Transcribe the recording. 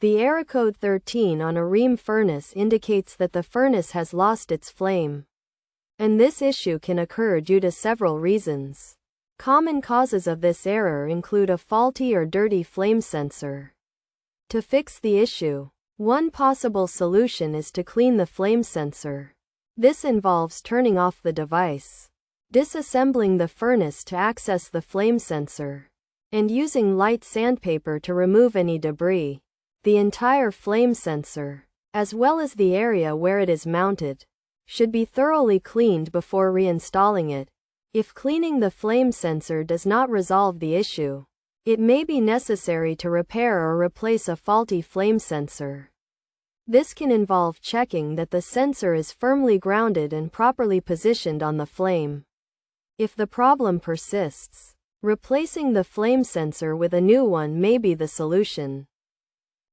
The error code 13 on a Rheem furnace indicates that the furnace has lost its flame. And this issue can occur due to several reasons. Common causes of this error include a faulty or dirty flame sensor. To fix the issue, one possible solution is to clean the flame sensor. This involves turning off the device, disassembling the furnace to access the flame sensor, and using light sandpaper to remove any debris. The entire flame sensor, as well as the area where it is mounted, should be thoroughly cleaned before reinstalling it. If cleaning the flame sensor does not resolve the issue, it may be necessary to repair or replace a faulty flame sensor. This can involve checking that the sensor is firmly grounded and properly positioned on the flame. If the problem persists, replacing the flame sensor with a new one may be the solution.